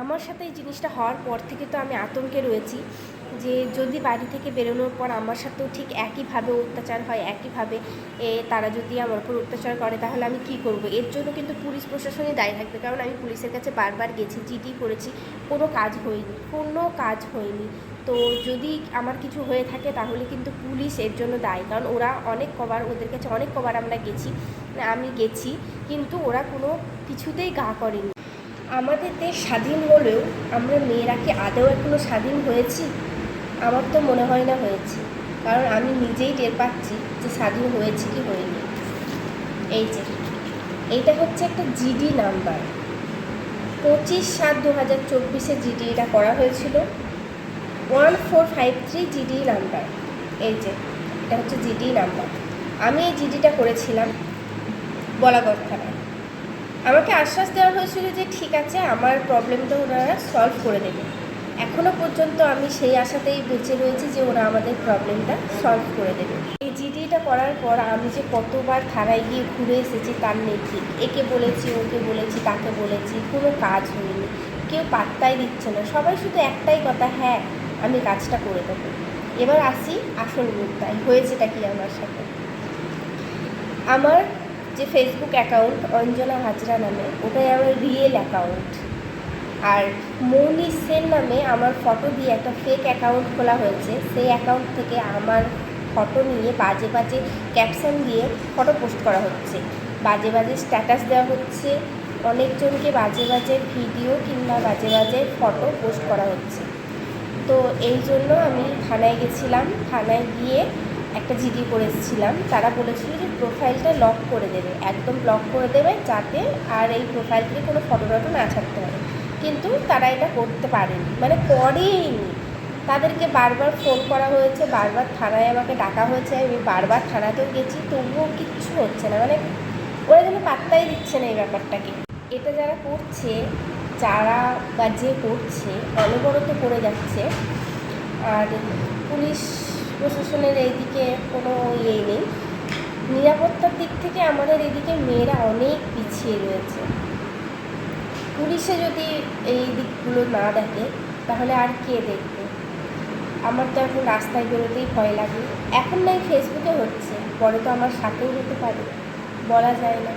আমার সাথে এই জিনিসটা হওয়ার পর থেকে তো আমি আতঙ্কে রয়েছি যে যদি বাড়ি থেকে বেরোনোর পর আমার সাথেও ঠিক একইভাবে অত্যাচার হয়, একইভাবে তারা যদি আমার উপর অত্যাচার করে তাহলে আমি কি করব। এর জন্য কিন্তু পুলিশ প্রশাসনই দায়ী থাকবে, কারণ আমি পুলিশের কাছে বারবার গেছি, জিডি করেছি, কোনো কাজ হয়নি। তো যদি আমার কিছু হয়ে থাকে তাহলে কিন্তু পুলিশ এর জন্য দায়ী, কারণ ওরা ওদের কাছে অনেক কবার আমি গেছি, কিন্তু ওরা কোনো কিছুতেই গা করেনি। আমাদের দেশ স্বাধীন হলেও আমরা মেয়েরা কি আদৌ এখনও স্বাধীন হয়েছি? আমার তো মনে হয় না হয়েছি, কারণ আমি নিজেই টের পাচ্ছি যে স্বাধীন হয়েছি কি হয়নি। এইটা হচ্ছে একটা জিডি নাম্বার, 25/7/2024 জিডি এটা করা হয়েছিল, 1453 জিডি নাম্বার। এটা হচ্ছে জিডি নাম্বার। আমি এই জিডিটা করেছিলাম বলাগড় থানায়। আমাকে আশ্বাস দেওয়া হয়েছিল যে ঠিক আছে, আমার প্রবলেমটা ওনারা সলভ করে দেবে। এখনও পর্যন্ত আমি সেই আশাতেই বেঁচে রয়েছি যে ওরা আমাদের প্রবলেমটা সলভ করে দেবে। এই জিডিটা করার পর আমি যে কতবার থানায় গিয়ে ঘুরে এসেছি তার নেই ঠিক। একে বলেছি, ওকে বলেছি, তাকে বলেছি, কোনো কাজ হয়নি, কেউ পাত্তাই দিচ্ছে না। সবাই শুধু একটাই কথা, হ্যাঁ আমি কাজটা করে দেবো। এবার আসি আসল মুদ্রায়, হয়েছেটা কি আমার সাথে। আমার যে ফেসবুক অ্যাকাউন্ট অঞ্জনা হাজরা নামে, ওটাই আমার রিয়েল অ্যাকাউন্ট। আর মৌনি সেন নামে আমার ফটো দিয়ে একটা ফেক অ্যাকাউন্ট খোলা হয়েছে। সেই অ্যাকাউন্ট থেকে আমার ফটো নিয়ে বাজে বাজে ক্যাপশন দিয়ে ফটো পোস্ট করা হচ্ছে, বাজে বাজে স্ট্যাটাস দেওয়া হচ্ছে, অনেকজনকে বাজে বাজে ভিডিও কিংবা বাজে বাজে ফটো পোস্ট করা হচ্ছে। তো এই জন্য আমি থানায় গেছিলাম। থানায় গিয়ে একটা জিডি করে এসেছিলাম। তারা বলেছিল যে প্রোফাইলটা লক করে দেবে, একদম লক করে দেবে, যাতে আর এই প্রোফাইল থেকে কোনো ফটো না ছাড়তে পারে। কিন্তু তারা এটা করতে পারেনি, করেইনি। তাদেরকে বারবার ফোন করা হয়েছে, বারবার থানায় আমাকে ডাকা হয়েছে, আমি বারবার থানাতেও গেছি, তবুও কিচ্ছু হচ্ছে না। ওরা যেন পাত্তাই দিচ্ছে না এই ব্যাপারটাকে। এটা যারা করছে, যে করছে অনবরত করে যাচ্ছে। আর পুলিশ প্রশাসনের এইদিকে কোনো নেই। নিরাপত্তার দিক থেকে আমাদের এদিকে মেয়েরা অনেক পিছিয়ে রয়েছে। পুলিশে যদি এই দিকগুলো না দেখে তাহলে আর কে দেখবে? আমার তো এখন রাস্তায় বেরোতেই ভয় লাগে। এখন নাই ফেসবুকে হচ্ছে, পরে তো আমার সাথেও হতে পারে, বলা যায় না।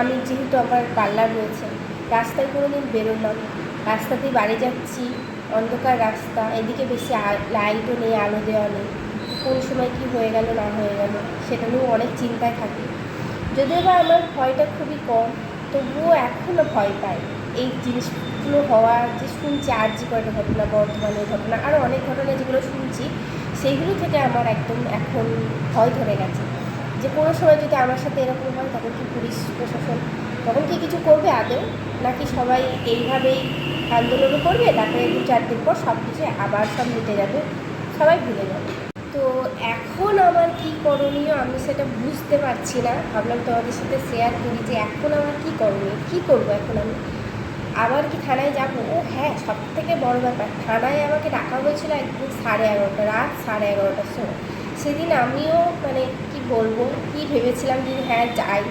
আমি যেহেতু আমার পার্লার রয়েছে, রাস্তায় কোনো দিন বেরোলাম, রাস্তাতেই বাড়ি যাচ্ছি, অন্ধকার রাস্তা, এদিকে বেশি লাইটও নেই, আলো দেওয়া নেই, কোন সময় কি হয়ে গেল না হয়ে গেল সেটা নিয়েও অনেক চিন্তায় থাকি। যদিও বা আমার ভয়টা খুবই কম, তবুও এখনও ভয় পাই। এই জিনিসগুলো হওয়ার যে শুনছি, আরজি কয়টা ঘটনা, বর্ধমানের ঘটনা, আরও অনেক ঘটনা যেগুলো শুনছি, সেইগুলো থেকে আমার একদম এখন ভয় ধরে গেছে যে কোনো সময় যদি আমার সাথে এরকম হয় তখন কি পুলিশ প্রশাসন তখন কি কিছু করবে আদৌ, নাকি সবাই এইভাবেই আন্দোলনও করবে, তারপরে 2-4 দিন পর সব কিছু আবার সব মিটে যাবে, সবাই ভুলে যাবে। তো এখন আমার কী করণীয় আমি সেটা বুঝতে পারছি না। ভাবলাম তোমাদের সাথে শেয়ার করি যে এখন আমার কী করণীয়, কী করবো এখন আমি। আবার কি থানায় যাবো? ও হ্যাঁ, সব থেকে বড় ব্যাপার, থানায় আমাকে ডাকা হয়েছিল একদিন 11:30, রাত 11:30টার সময়। সেদিন আমিও কি বলবো, কি ভেবেছিলাম যে হ্যাঁ যাই,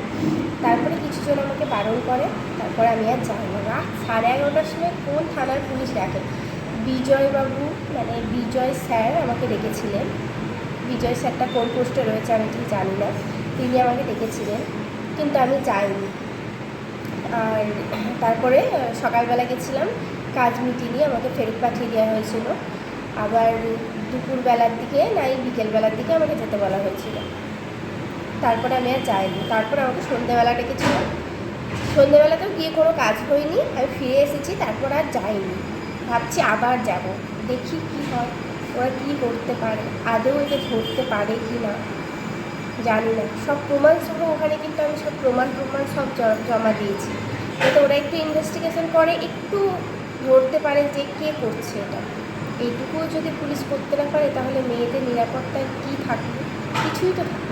তারপরে কিছুজন আমাকে বারণ করে, তারপরে আমি আর যাই না। রাত 11:30টার সময় কোন থানার পুলিশ ডাকে? বিজয়বাবু বিজয় স্যার আমাকে ডেকেছিলেন। বিজয় স্যারটা কোন পোস্টে রয়েছে আমি ঠিক জানি না, তিনি আমাকে ডেকেছিলেন, কিন্তু আমি যাইনি। আর তারপরে সকালবেলা গেছিলাম, কাজ মিটিয়ে আমাকে ফেরত পাঠিয়ে দেওয়া হয়েছিল। আবার দুপুরবেলার দিকে বিকেলবেলার দিকে আমাকে যেতে বলা হয়েছিল। তারপরে আমি আর যাইনি। তারপরে আমাকে সন্ধ্যেবেলা ডেকেছিল, সন্ধ্যেবেলাতেও গিয়ে কোনো কাজ হয়নি, আমি ফিরে এসেছি। তারপর আর যাইনি, ভাবছি আবার যাব, দেখি কী হয়, ওরা কী করতে পারে, আদৌ এটা ধরতে পারে কি না জানি না। সব প্রমাণ সহ ওখানে কিন্তু আমি সব প্রমাণ সব জমা দিয়েছি, যাতে ওরা একটু ইনভেস্টিগেশন করে, একটু ধরতে পারে যে কে করছে এটা। এইটুকুও যদি পুলিশ করতে না পারে তাহলে মেয়েদের নিরাপত্তায় কী থাকবে? কিছুই তো থাকবে।